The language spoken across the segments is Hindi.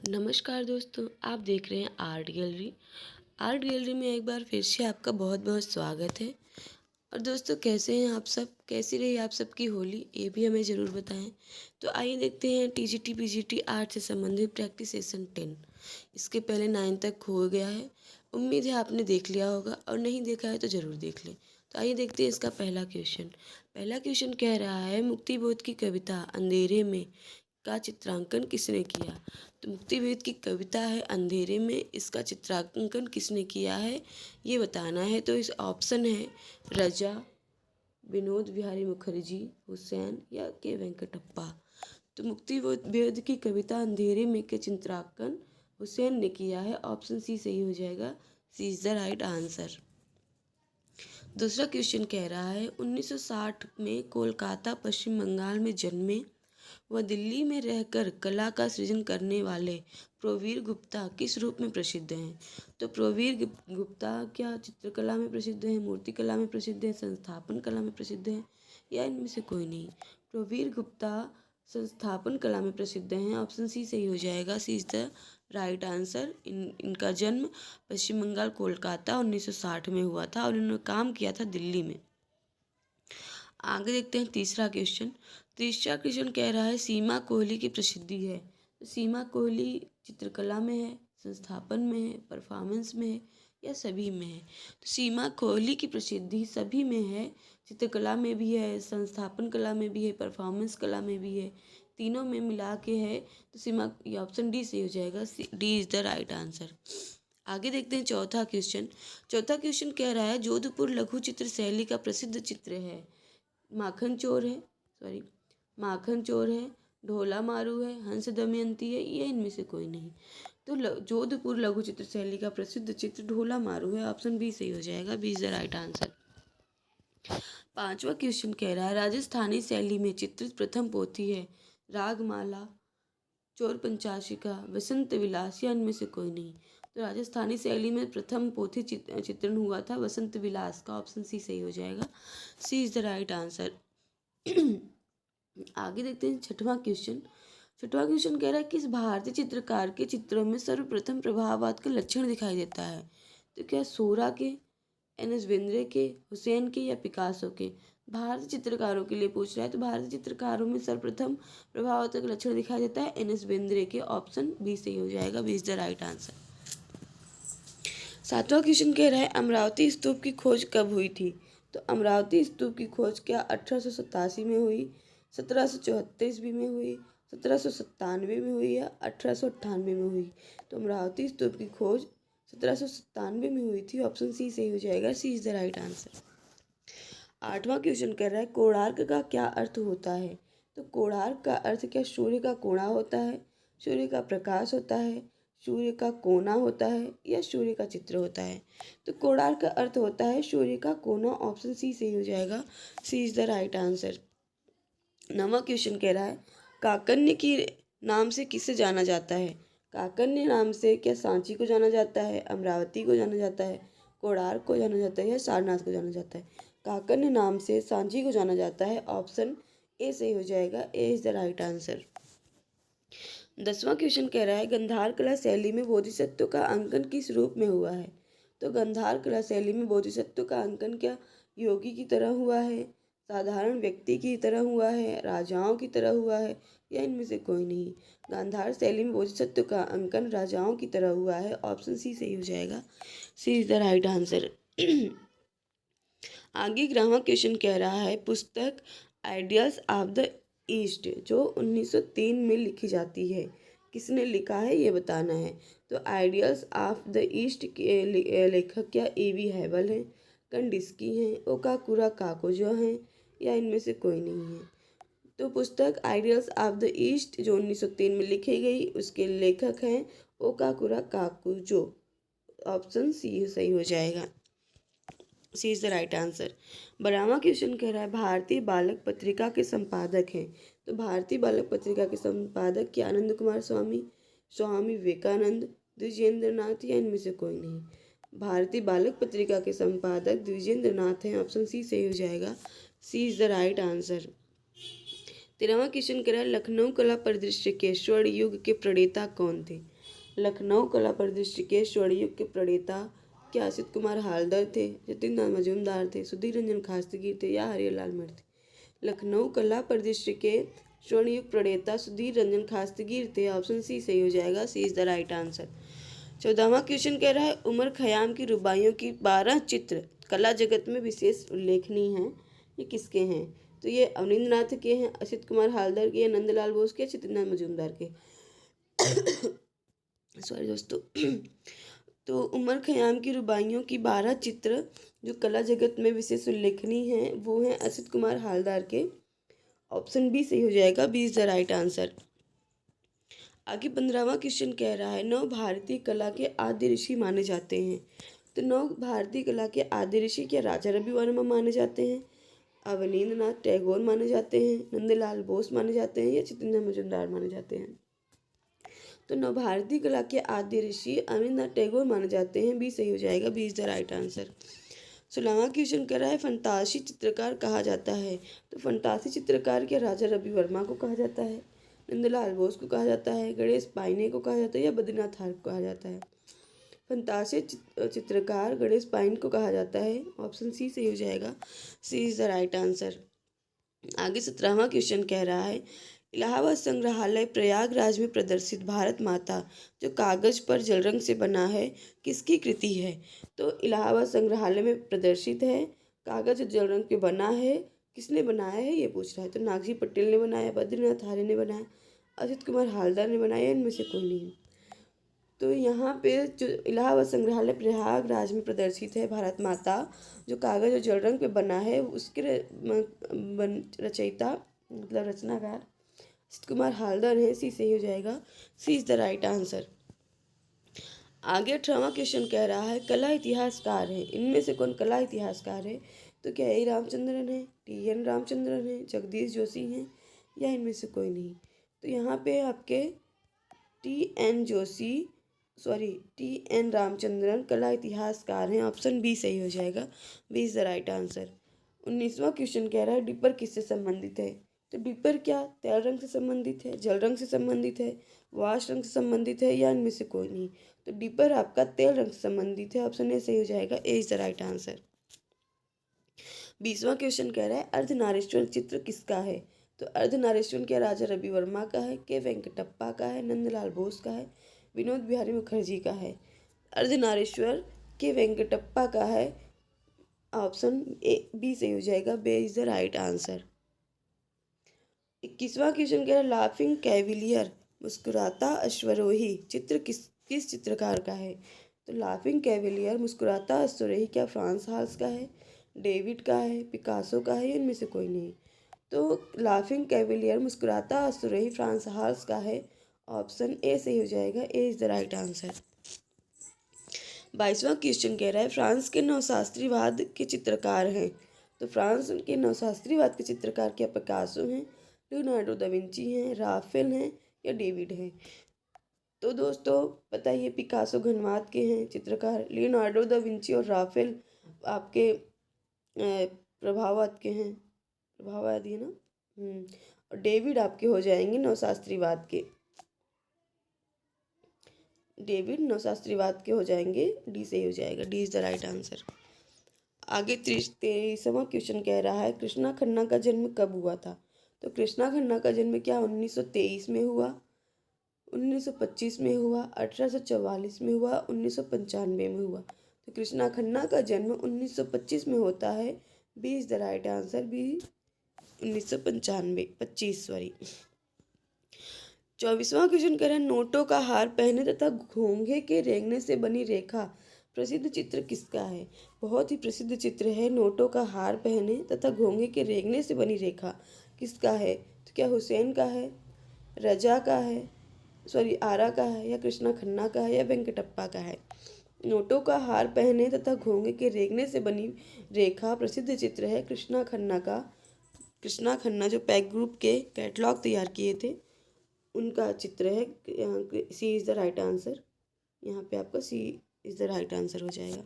नमस्कार दोस्तों, आप देख रहे हैं आर्ट गैलरी। आर्ट गैलरी में एक बार फिर से आपका बहुत बहुत स्वागत है। और दोस्तों, कैसे हैं आप सब? कैसी रही आप सबकी होली, ये भी हमें ज़रूर बताएं। तो आइए देखते हैं टीजीटी पीजीटी आर्ट से संबंधित प्रैक्टिस सेशन 10। इसके पहले 9 तक हो गया है। उम्मीद है आपने देख लिया होगा, और नहीं देखा है तो ज़रूर देख लें। तो आइए देखते हैं इसका पहला क्वेश्चन। पहला क्वेश्चन कह रहा है, मुक्तिबोध की कविता अंधेरे में का चित्रांकन किसने किया? तो मुक्तिवेद की कविता है अंधेरे में, इसका चित्रांकन किसने किया है ये बताना है। तो इस ऑप्शन है रजा, विनोद बिहारी मुखर्जी, हुसैन या के वेंकटप्पा। तो मुक्तिवेद की कविता अंधेरे में के चित्रांकन हुसैन ने किया है। ऑप्शन सी सही हो जाएगा। C is the right answer. दूसरा क्वेश्चन कह रहा है, 1960 में कोलकाता पश्चिम बंगाल में जन्मे वह दिल्ली में रहकर कला का सृजन करने वाले प्रोवीर गुप्ता किस रूप में प्रसिद्ध हैं? तो प्रोवीर गुप्ता क्या चित्रकला में प्रसिद्ध है, मूर्तिकला में प्रसिद्ध है, संस्थापन कला में प्रसिद्ध है, या इनमें से कोई नहीं? प्रोवीर गुप्ता संस्थापन कला में प्रसिद्ध हैं। ऑप्शन सी सही हो जाएगा। C is the right answer. इनका जन्म पश्चिम बंगाल कोलकाता 1960 में हुआ था, और इन्होंने काम किया था दिल्ली में। आगे देखते हैं तीसरा क्वेश्चन। तीसरा क्वेश्चन कह रहा है, सीमा कोहली की प्रसिद्धि है। तो सीमा कोहली चित्रकला में है, संस्थापन में है, परफॉर्मेंस में है, या सभी में है? तो सीमा कोहली की प्रसिद्धि सभी में है। चित्रकला में भी है, संस्थापन कला में भी है, परफॉर्मेंस कला में भी है, तीनों में मिला के है। तो सीमा, ये ऑप्शन डी सही हो जाएगा। D is the right answer. आगे देखते हैं चौथा क्वेश्चन। चौथा क्वेश्चन कह रहा है, जोधपुर लघु चित्र शैली का प्रसिद्ध चित्र है। माखन चोर है, सॉरी, माखन चोर है, ढोला मारू है, हंस दमयंती है, ये इनमें से कोई नहीं। तो जोधपुर लघु चित्र शैली का प्रसिद्ध चित्र ढोला मारू है। ऑप्शन बी सही हो जाएगा। B is the right answer. पांचवा क्वेश्चन कह रहा है, राजस्थानी शैली में चित्रित प्रथम पोथी है रागमाला, चोर पंचाशिका, वसंत विलास, या इनमें से कोई नहीं? तो राजस्थानी शैली में प्रथम पोथी चित्रण हुआ था वसंत विलास का। ऑप्शन सी सही हो जाएगा। C is the right answer. आगे देखते हैं छठवां क्वेश्चन। छठवां क्वेश्चन कह रहा है, किस भारतीय चित्रकार के चित्रों में सर्वप्रथम प्रभाववाद का लक्षण दिखाई देता है? तो क्या सोरा के, एन एस बिंद्रे के, हुसैन के, या पिकासो के? भारतीय चित्रकारों के लिए पूछ रहा है। तो भारतीय चित्रकारों में सर्वप्रथम प्रभाववाद का लक्षण दिखाई देता है एन एस बिंद्रे के। ऑप्शन बी सही हो जाएगा। B is the right answer. सातवां क्वेश्चन कह रहा है, अमरावती स्तूप की खोज कब हुई थी? तो अमरावती स्तूप की खोज क्या 1887 में हुई, 1734 में हुई, 1797 में हुई, या 1898 में हुई? तो अमरावती स्तूप की खोज 1797 में हुई थी। ऑप्शन सी सही हो जाएगा। C is the right answer. आठवां क्वेश्चन कर रहा है, कोणार्क का क्या अर्थ होता है? तो कोणार्क का अर्थ क्या सूर्य का कोणा होता है, सूर्य का प्रकाश होता है, सूर्य का कोना होता है, या सूर्य का चित्र होता है? तो कोणार्क का अर्थ होता है सूर्य का कोना। ऑप्शन सी सही हो जाएगा। C is the right answer. नवा क्वेश्चन कह रहा है, काकन्य की नाम से किसे जाना जाता है? काकन्य नाम से क्या सांची को जाना जाता है, अमरावती को जाना जाता है, कोणार्क को जाना जाता है, या सारनाथ को जाना जाता है? काकन्य नाम से सांची को जाना जाता है। ऑप्शन ए सही हो जाएगा। A is the right answer. 10वां क्वेश्चन कह रहा है, गंधार कला शैली में बोधिसत्व का अंकन किस रूप में हुआ है? तो गंधार कला शैली में बोधिसत्व का अंकन क्या योगी की तरह हुआ है, साधारण व्यक्ति की तरह हुआ है, राजाओं की तरह हुआ है, या इनमें से कोई नहीं? गांधार शैली में बोधिसत्व का अंकन राजाओं की तरह हुआ है। ऑप्शन सी सही हो जाएगा। C is the right answer. आगे 11वां क्वेश्चन कह रहा है, पुस्तक आइडियाज ऑफ द ईस्ट जो 1903 में लिखी जाती है, किसने लिखा है ये बताना है। तो आइडियाज ऑफ द ईस्ट के लेखक क्या ए.वी. हैवल हैं, कंडिस्की हैं, ओकाकुरा काकोजो हैं, या इनमें से कोई नहीं है? तो पुस्तक आइडियल्स ऑफ द ईस्ट जो 1903 में लिखी गई, उसके लेखक हैं ओकाकुरा काकुजो। ऑप्शन सी सही हो जाएगा। C is the right answer. 12वां क्वेश्चन कह रहा है, भारतीय बालक पत्रिका के संपादक हैं। तो भारतीय बालक पत्रिका के संपादक क्या आनंद कुमार स्वामी, स्वामी विवेकानंद, द्विजेंद्र नाथ, या इनमें से कोई नहीं? भारतीय बालक पत्रिका के संपादक द्विजेंद्र नाथ हैं। ऑप्शन सी सही हो जाएगा। C is the right answer. 13वां क्वेश्चन कह रहा है, लखनऊ कला परिदृश्य के स्वर्ण युग के प्रणेता कौन थे? लखनऊ कला परिदृश्य के स्वर्ण युग के प्रणेता क्या असित कुमार हालदर थे, जतिन मजूमदार थे, सुधीर रंजन खास्तीगिर थे या हरिहरलाल मठ थे? लखनऊ कला परिदृश्य के स्वर्ण युग प्रणेता सुधीर रंजन खास्तीगिर थे। ऑप्शन सी सही हो जाएगा। C is the right answer. 14वां क्वेश्चन कह रहा है उमर खयाम की रुबाइयों की 12 चित्र कला जगत में विशेष उल्लेखनीय हैं, ये किसके हैं? तो ये अवनींद्रनाथ के हैं, असित कुमार हालदर के, नंदलाल बोस के, चित्तरंजन मजूमदार के। सॉरी दोस्तों। तो उमर खयाम की रुबाइयों की 12 चित्र जो कला जगत में विशेष उल्लेखनीय हैं वो हैं असित कुमार हालदार के। ऑप्शन बी सही हो जाएगा। B is the right answer. आगे 15वां क्वेश्चन कह रहा है नव भारतीय कला के आदि ऋषि माने जाते हैं। तो नव भारतीय कला के आदि ऋषि क्या राजा रवि वर्मा माने जाते हैं, अवनींद्रनाथ टैगोर माने जाते हैं, नंदलाल बोस माने जाते हैं या चित्तरंजन मजूमदार माने जाते हैं? तो नव भारतीय कला के आदि ऋषि अवनींद्रनाथ टैगोर माने जाते हैं। बी सही हो जाएगा। B is the right answer. 16वां क्वेश्चन कर रहा है फंतासी चित्रकार कहा जाता है। तो फंतासी चित्रकार क्या राजा रवि वर्मा को कहा जाता है, नंदलाल बोस को कहा जाता है, गणेश पाइने को कहा जाता है या बद्रीनाथ हार को कहा जाता है? फंतासी चित्रकार गणेश पाइन को कहा जाता है। ऑप्शन सी सही हो जाएगा। C is the right answer. आगे 17वां क्वेश्चन कह रहा है इलाहाबाद संग्रहालय प्रयागराज में प्रदर्शित भारत माता जो कागज पर जल रंग से बना है किसकी कृति है? तो इलाहाबाद संग्रहालय में प्रदर्शित है, कागज और जल रंग पे बना है, किसने बनाया है ये पूछ रहा है। तो नागजी पटेल ने बनाया, बद्रीनाथ आर्य ने बनाया, अजित कुमार हालदार ने बनाया, इनमें से कोई नहीं। तो यहाँ पे जो इलाहाबाद संग्रहालय प्रयागराज में प्रदर्शित है भारत माता जो कागज और जल रंग पे बना है उसके रचयिता मतलब रचनाकार असित कुमार हालदार है। सी सही हो जाएगा। C is the right answer. आगे 18वां क्वेश्चन कह रहा है कला इतिहासकार है, इनमें से कौन कला इतिहासकार है? तो क्या ए रामचंद्रन है, टी.एन. रामचंद्रन है, जगदीश जोशी हैं या इनमें से कोई नहीं? तो यहाँ पे आपके टी.एन. रामचंद्रन कला इतिहासकार हैं। ऑप्शन बी सही हो जाएगा। B is the right answer. 19वां क्वेश्चन कह रहा है डिपर किससे संबंधित है? तो डिपर क्या तेल रंग से संबंधित है, जल रंग से संबंधित है, वाष्प रंग से संबंधित है या इनमें से कोई नहीं? तो डिपर आपका तेल रंग से संबंधित है। ऑप्शन ए सही हो जाएगा। A is the right answer. 20वां क्वेश्चन कह रहा है अर्धनारीश्वर चित्र किसका है? तो अर्धनारीश्वर क्या राजा रवि वर्मा का है, के वेंकटप्पा का है, नंदलाल बोस का है, विनोद बिहारी मुखर्जी का है? अर्धनारीश्वर के वेंकटप्पा का है। ऑप्शन ए बी सही हो जाएगा। B is the right answer. 21वां क्वेश्चन कह रहा है लाफिंग कैविलियर मुस्कुराता अश्वरोही चित्र किस चित्रकार का है? तो लाफिंग कैविलियर मुस्कुराता अश्वरोही क्या फ्रांस हाल्स का है, डेविड का है, पिकासो का है या इनमें से कोई नहीं? तो लाफिंग कैविलियर मुस्कुराता अश्वरोही फ्रांस हाल्स का है। ऑप्शन ए सही हो जाएगा। A is the right answer. 22वां क्वेश्चन कह रहा है फ्रांस के नवशास्त्रीवाद के चित्रकार हैं। तो फ्रांस के नवशास्त्रीवाद के चित्रकार क्या पिकासो हैं, लियोनार्डो दा विंची हैं, राफेल हैं या डेविड हैं? तो दोस्तों बताइए पिकासो घनवाद के हैं चित्रकार, लियोनार्डो दा विंची और राफेल आपके प्रभाववाद के हैं, प्रभाववादी है ना। और डेविड आपके हो जाएंगे नवशास्त्रीवाद के, डेविड नवशास्त्रीवाद के हो जाएंगे। डी सही हो जाएगा। D is the right answer. आगे 23वां क्वेश्चन कह रहा है कृष्णा खन्ना का जन्म कब हुआ था? तो कृष्णा खन्ना का जन्म क्या 1923 में हुआ, 1925 में हुआ, 1844 में हुआ, 1995 में हुआ? तो कृष्णा खन्ना का जन्म 1925 में होता है। B is the right answer. B 1925 sorry. 24वां क्वेश्चन कह रहे हैं नोटों का हार पहने तथा घोंघे के रेंगने से बनी रेखा प्रसिद्ध चित्र किसका है? बहुत ही प्रसिद्ध चित्र है नोटों का हार पहने तथा घोंघे के रेंगने से बनी रेखा किसका है? तो क्या हुसैन का है, रजा का है, आरा का है या कृष्णा खन्ना का है या वेंकटप्पा का है? नोटों का हार पहने तथा घोंघे के रेंगने से बनी रेखा प्रसिद्ध चित्र है कृष्णा खन्ना का। कृष्णा खन्ना जो पैक ग्रुप के कैटलॉग तैयार किए थे उनका चित्र है। सी इज़ द राइट आंसर। यहाँ पे आपका सी इज़ द राइट आंसर हो जाएगा।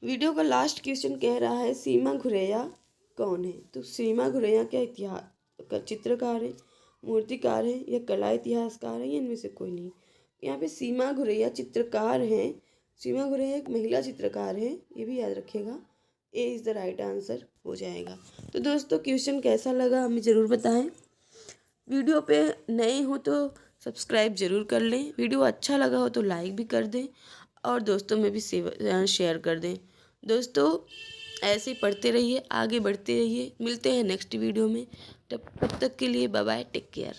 वीडियो का लास्ट क्वेश्चन कह रहा है सीमा घुरैया कौन है? तो सीमा घुरैया क्या इतिहास चित्रकार है, मूर्तिकार है या कला इतिहासकार है या इनमें से कोई नहीं? यहाँ पे सीमा घुरैया चित्रकार हैं। सीमा घुरैया एक महिला चित्रकार हैं, ये भी याद रखिएगा। A is the right answer हो जाएगा। तो दोस्तों क्वेश्चन कैसा लगा हमें ज़रूर बताएं। वीडियो पे नए हो तो सब्सक्राइब ज़रूर कर लें। वीडियो अच्छा लगा हो तो लाइक भी कर दें और दोस्तों में भी शेयर कर दें। दोस्तों ऐसे ही पढ़ते रहिए, आगे बढ़ते रहिए। मिलते हैं नेक्स्ट वीडियो में। तब तक के लिए बाय बाय, टेक केयर।